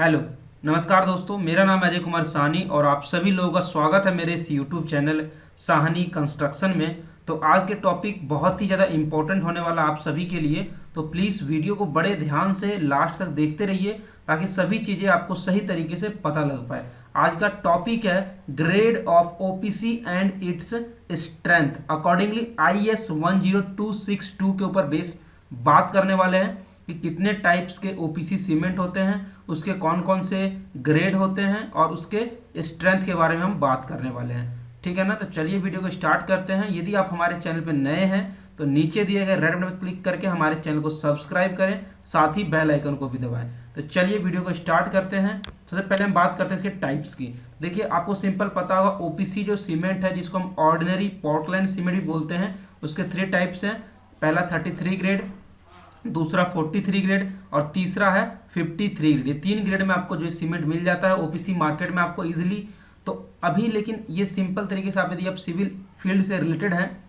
Hello. नमस्कार दोस्तों, मेरा नाम है अजय कुमार साहनी और आप सभी लोगों का स्वागत है मेरे इस यूट्यूब चैनल साहनी कंस्ट्रक्शन में। तो आज के टॉपिक बहुत ही ज़्यादा इम्पोर्टेंट होने वाला आप सभी के लिए, तो प्लीज़ वीडियो को बड़े ध्यान से लास्ट तक देखते रहिए ताकि सभी चीज़ें आपको सही तरीके से पता लग पाए। आज का टॉपिक है grade of OPC and its strength accordingly IS 10262 के ऊपर बेस बात करने वाले हैं कि कितने टाइप्स के ओपीसी सीमेंट होते हैं, उसके कौन कौन से ग्रेड होते हैं और उसके स्ट्रेंथ के बारे में हम बात करने वाले हैं। ठीक है ना, तो चलिए वीडियो को स्टार्ट करते हैं। यदि आप हमारे चैनल पर नए हैं तो नीचे दिए गए रेड बटन पर क्लिक करके हमारे चैनल को सब्सक्राइब करें, साथ ही बेल आइकन को भी दबाएं। तो चलिए वीडियो को स्टार्ट करते हैं। सबसे पहले हम बात करते हैं इसके टाइप्स की। देखिए, आपको सिंपल पता होगा ओपीसी जो सीमेंट है जिसको हम ऑर्डिनरी पोर्टलैंड सीमेंट भी बोलते हैं, उसके 3 टाइप्स हैं। पहला 33 ग्रेड, दूसरा 43 ग्रेड और तीसरा है 53 ग्रेड। ये 3 ग्रेड में आपको जो सीमेंट मिल जाता है ओपीसी मार्केट में आपको इजीली। तो अभी लेकिन ये सिंपल तरीके से आप यदि आप सिविल फील्ड से रिलेटेड हैं,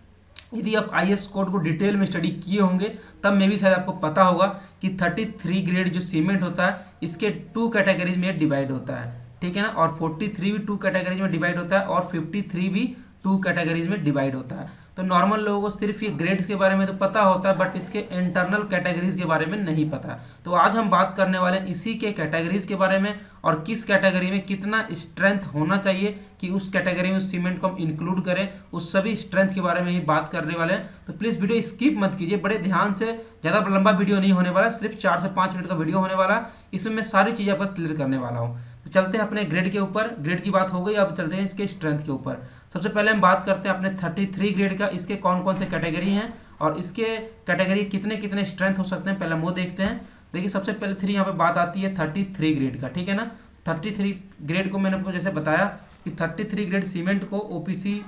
यदि आप IS कोड को डिटेल में स्टडी किए होंगे तब मे भी शायद आपको पता होगा कि 33 ग्रेड जो सीमेंट होता है इसके 2 कैटेगरीज में डिवाइड होता है। ठीक है ना, और 43 भी 2 कैटेगरीज में डिवाइड होता है और 53 भी 2 कैटेगरीज में डिवाइड होता है। तो नॉर्मल लोगों को सिर्फ ये ग्रेड्स के बारे में तो पता होता है बट इसके इंटरनल कैटेगरीज के बारे में नहीं पता। तो आज हम बात करने वाले हैं इसी के कैटेगरीज के बारे में और किस कैटेगरी में कितना स्ट्रेंथ होना चाहिए कि उस कैटेगरी में उस सीमेंट को हम इंक्लूड करें, उस सभी स्ट्रेंथ के बारे में ही बात करने वाले हैं। तो प्लीज़ वीडियो स्किप मत कीजिए, बड़े ध्यान से। ज़्यादा लंबा वीडियो नहीं होने वाला, सिर्फ 4 से 5 मिनट का वीडियो होने वाला। इसमें मैं सारी चीज़ें आपको क्लियर करने वाला हूँ। तो चलते हैं अपने ग्रेड के ऊपर। ग्रेड की बात हो गई, अब चलते हैं इसके स्ट्रेंथ के ऊपर। सबसे पहले हम बात करते हैं अपने 33 ग्रेड का, इसके कौन कौन से कैटेगरी हैं और इसके कैटेगरी कितने कितने स्ट्रेंथ हो सकते हैं, पहले हम वो देखते हैं। देखिए, सबसे पहले 3 यहाँ पे बात आती है 33 ग्रेड का। ठीक है ना, 33 ग्रेड को मैंने आपको जैसे बताया कि 33 ग्रेड सीमेंट को ओपीसी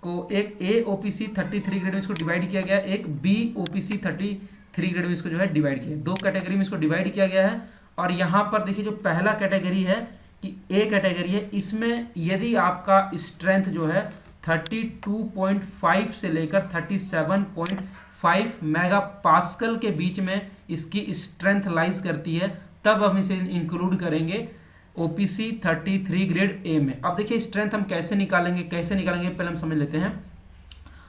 को एक ए ओपीसी 33 ग्रेड में इसको डिवाइड किया गया, एक बी ओपीसी 33 ग्रेड में इसको जो है डिवाइड किया, 2 कैटेगरी में इसको डिवाइड किया गया है। और यहाँ पर देखिए जो पहला कैटेगरी है कि ए कैटेगरी है, इसमें यदि आपका स्ट्रेंथ जो है 32.5 से लेकर 37.5 मेगा पास्कल के बीच में इसकी स्ट्रेंथ लाइज करती है, तब हम इसे इंक्लूड करेंगे ओपीसी 33 ग्रेड ए में। अब देखिए स्ट्रेंथ हम कैसे निकालेंगे पहले हम समझ लेते हैं।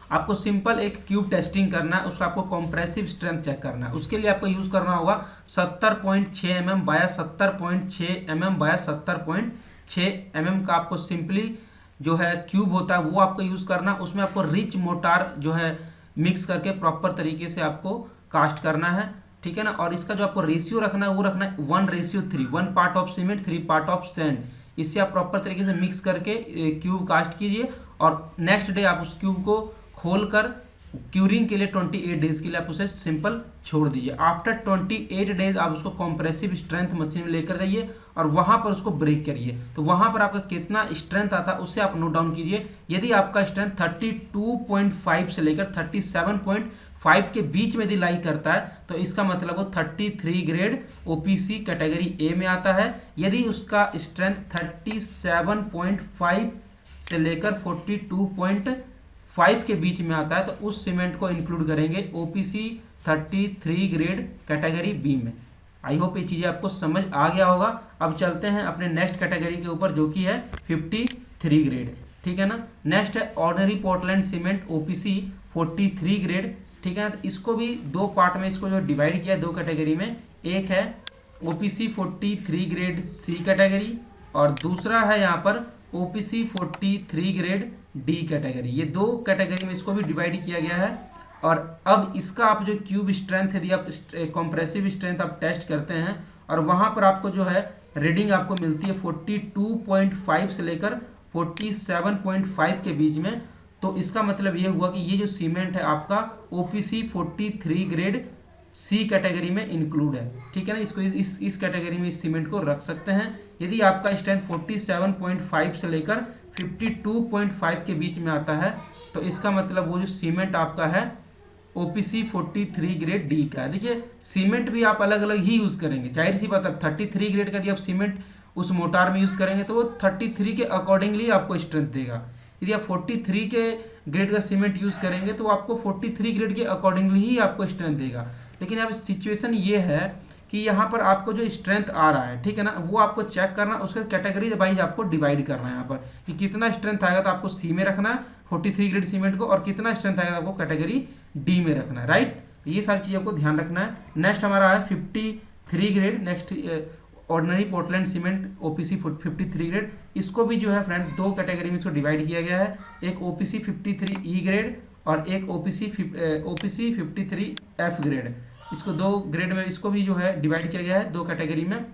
आपको सिंपल एक क्यूब टेस्टिंग करना है, उसको आपको कॉम्प्रेसिव स्ट्रेंथ चेक करना है। उसके लिए आपको यूज़ करना होगा 70.6 mm बाया 70.6 mm बाया 70.6 mm का आपको सिंपली जो है क्यूब होता है वो आपको यूज़ करना। उसमें आपको रिच मोटार जो है मिक्स करके प्रॉपर तरीके से आपको कास्ट करना है। ठीक है ना, और इसका जो आपको रेशियो रखना है वो रखना है 1:3, 1 part of cement 3 part of sand. इससे आप प्रॉपर तरीके से मिक्स करके क्यूब कास्ट कीजिए और नेक्स्ट डे आप उस क्यूब को खोलकर क्यूरिंग के लिए 28 डेज के लिए आप उसे सिंपल छोड़ दीजिए। आफ्टर 28 डेज आप उसको कॉम्प्रेसिव स्ट्रेंथ मशीन में लेकर जाइए और वहां पर उसको ब्रेक करिए। तो वहां पर आपका कितना स्ट्रेंथ आता है उससे आप नोट डाउन कीजिए। यदि आपका स्ट्रेंथ 32.5 से लेकर 37.5 के बीच में यदि लाई करता है तो इसका मतलब वो 33 ग्रेड ओपीसी कैटेगरी ए में आता है। यदि उसका स्ट्रेंथ 37.5 से लेकर 42.5 के बीच में आता है तो उस सीमेंट को इंक्लूड करेंगे ओपीसी 33 ग्रेड कैटेगरी बी में। आई होप ये चीज़ें आपको समझ आ गया होगा। अब चलते हैं अपने नेक्स्ट कैटेगरी के ऊपर जो कि है 53 ग्रेड। ठीक है ना, नेक्स्ट है ordinary Portland cement OPC 43 grade. ठीक है ना, तो इसको भी 2 पार्ट में इसको जो डिवाइड किया है 2 कैटेगरी में। एक है ओपीसी 43 ग्रेड सी कैटेगरी और दूसरा है यहाँ पर ओपीसी 43 ग्रेड डी कैटेगरी। ये 2 कैटेगरी में इसको भी डिवाइड किया गया है। और अब इसका आप जो क्यूब स्ट्रेंथ यदि आप कॉम्प्रेसिव स्ट्रेंथ आप टेस्ट करते हैं और वहाँ पर आपको जो है रीडिंग आपको मिलती है 42.5 से लेकर 47.5 के बीच में, तो इसका मतलब ये हुआ कि ये जो सीमेंट है आपका ओपीसी 43 ग्रेड सी कैटेगरी में इंक्लूड है। ठीक है ना, इसको इस कैटेगरी में इस सीमेंट को रख सकते हैं। यदि आपका स्ट्रेंथ 47.5 से लेकर 52.5 के बीच में आता है तो इसका मतलब वो जो सीमेंट आपका है ओपीसी 43 ग्रेड डी का है। देखिए सीमेंट भी आप अलग अलग ही यूज़ करेंगे, जाहिर सी बात है। 33 ग्रेड का यदि आप सीमेंट उस मोटार में यूज़ करेंगे तो वो 33 के अकॉर्डिंगली आपको स्ट्रेंथ देगा। यदि आप 43 के ग्रेड का सीमेंट यूज़ करेंगे तो आपको 43 ग्रेड के अकॉर्डिंगली ही आपको स्ट्रेंथ देगा। लेकिन अब सिचुएशन ये है कि यहाँ पर आपको जो स्ट्रेंथ आ रहा है, ठीक है ना, वो आपको चेक करना, उसके कैटेगरी वाइज आपको डिवाइड करना है यहाँ पर कि कितना स्ट्रेंथ आएगा तो आपको सी में रखना है 43 ग्रेड सीमेंट को, और कितना स्ट्रेंथ आएगा आपको कैटेगरी डी में रखना है, राइट। ये सारी चीज़ आपको ध्यान रखना है। नेक्स्ट हमारा है 53 grade, next ordinary Portland cement OPC 53 grade. इसको भी जो है फ्रेंड दो कैटेगरी में इसको डिवाइड किया गया है, एक ओपीसी 53 ई ग्रेड और एक ओपीसी 53 एफ ग्रेड। इसको दो ग्रेड में इसको भी जो है डिवाइड किया गया है दो कैटेगरी में।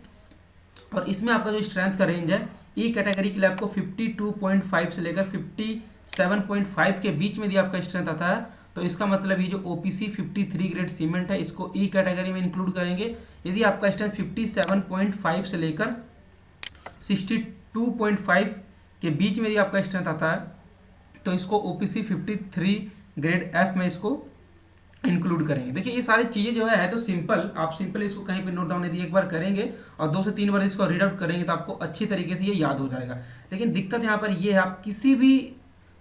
और इसमें आपका जो स्ट्रेंथ का रेंज है ई कैटेगरी के लिए आपको 52.5 से लेकर 57.5 के बीच में यदि आपका स्ट्रेंथ आता है तो इसका मतलब ये जो ओपीसी 53 ग्रेड सीमेंट है इसको ई कैटेगरी में इंक्लूड करेंगे। यदि आपका स्ट्रेंथ 57.5 से लेकर 62.5 के बीच में यदि आपका स्ट्रेंथ आता है तो इसको ओपीसी 53 ग्रेड एफ में इसको इंक्लूड करेंगे। देखिए ये सारी चीज़ें जो है तो सिंपल, आप सिंपल इसको कहीं पे नोट डाउन यदि एक बार करेंगे और 2 से 3 बार इसको रीड आउट करेंगे तो आपको अच्छी तरीके से ये याद हो जाएगा। लेकिन दिक्कत यहाँ पर ये है, आप किसी भी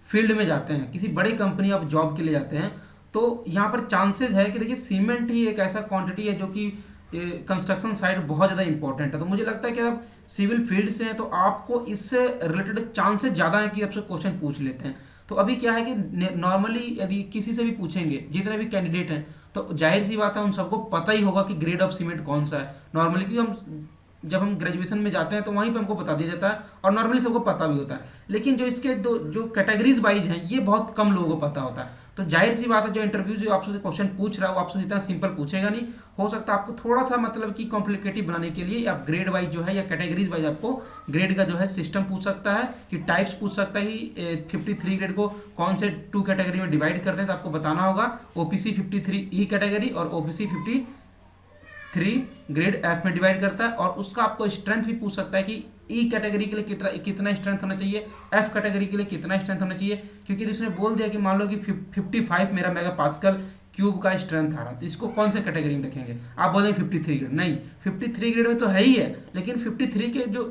फील्ड में जाते हैं, किसी बड़ी कंपनी आप जॉब के लिए जाते हैं तो यहाँ पर चांसेस है कि देखिए सीमेंट ही एक ऐसा क्वांटिटी है जो कि कंस्ट्रक्शन साइड बहुत ज़्यादा इंपॉर्टेंट है। तो मुझे लगता है कि आप सिविल फील्ड से हैं तो आपको इससे रिलेटेड चांसेस ज़्यादा है कि आपसे क्वेश्चन पूछ लेते हैं। तो अभी क्या है कि नॉर्मली यदि किसी से भी पूछेंगे, जितने भी कैंडिडेट हैं, तो जाहिर सी बात है उन सबको पता ही होगा कि ग्रेड ऑफ सीमेंट कौन सा है नॉर्मली, क्योंकि हम जब हम ग्रेजुएशन में जाते हैं तो वहीं पे हमको बता दिया जाता है और नॉर्मली सबको पता भी होता है। लेकिन जो इसके दो जो कैटेगरीज वाइज हैं ये बहुत कम लोगों को पता होता है। तो जाहिर सी बात है जो इंटरव्यू जो आपसे क्वेश्चन पूछ रहा है वो आपसे इतना सिंपल पूछेगा नहीं, हो सकता है आपको थोड़ा सा मतलब कि कॉम्प्लिकेटिव बनाने के लिए आप ग्रेड वाइज जो है या कैटेगरीज वाइज आपको ग्रेड का जो है सिस्टम पूछ सकता है, कि टाइप्स पूछ सकता है कि 53 ग्रेड को कौन से 2 कैटेगरी में डिवाइड करते हैं। तो आपको बताना होगा ओपीसी 53 ई कैटेगरी और ओपीसी 53 ग्रेड एफ में डिवाइड करता है। और उसका आपको स्ट्रेंथ भी पूछ सकता है कि ई कैटेगरी के लिए कितना स्ट्रेंथ होना चाहिए, एफ कैटेगरी के लिए कितना स्ट्रेंथ होना चाहिए, क्योंकि इसने बोल दिया कि मान लो कि 55 मेरा मेगा पास्कल क्यूब का स्ट्रेंथ आ रहा है तो इसको कौन से कैटेगरी में रखेंगे। आप बोलेंगे 53 ग्रेड, नहीं 53 ग्रेड में तो है ही है, लेकिन 53 के जो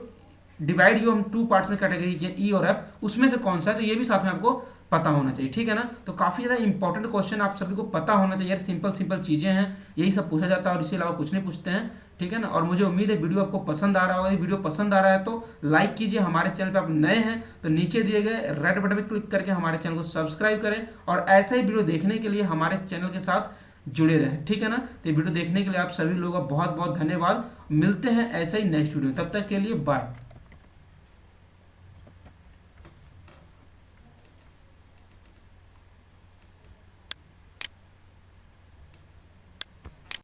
डिवाइड जो हम 2 पार्ट्स में कैटेगरी किए ई और एफ उसमें से कौन सा है तो ये भी साथ में आपको पता होना चाहिए, ठीक है ना। तो काफ़ी ज़्यादा इंपॉर्टेंट क्वेश्चन आप सभी को पता होना चाहिए यार, सिंपल सिंपल चीज़ें हैं, यही सब पूछा जाता है और इसके अलावा कुछ नहीं पूछते हैं, ठीक है ना। और मुझे उम्मीद है वीडियो आपको पसंद आ रहा होगा। यदि वीडियो पसंद आ रहा है तो लाइक कीजिए, हमारे चैनल पे आप नए हैं तो नीचे दिए गए रेड बटन पर क्लिक करके हमारे चैनल को सब्सक्राइब करें और ऐसा ही वीडियो देखने के लिए हमारे चैनल के साथ जुड़े रहें, ठीक है ना। तो वीडियो देखने के लिए आप सभी लोगों का बहुत बहुत धन्यवाद। मिलते हैं ऐसा ही नेक्स्ट वीडियो, तब तक के लिए बाय।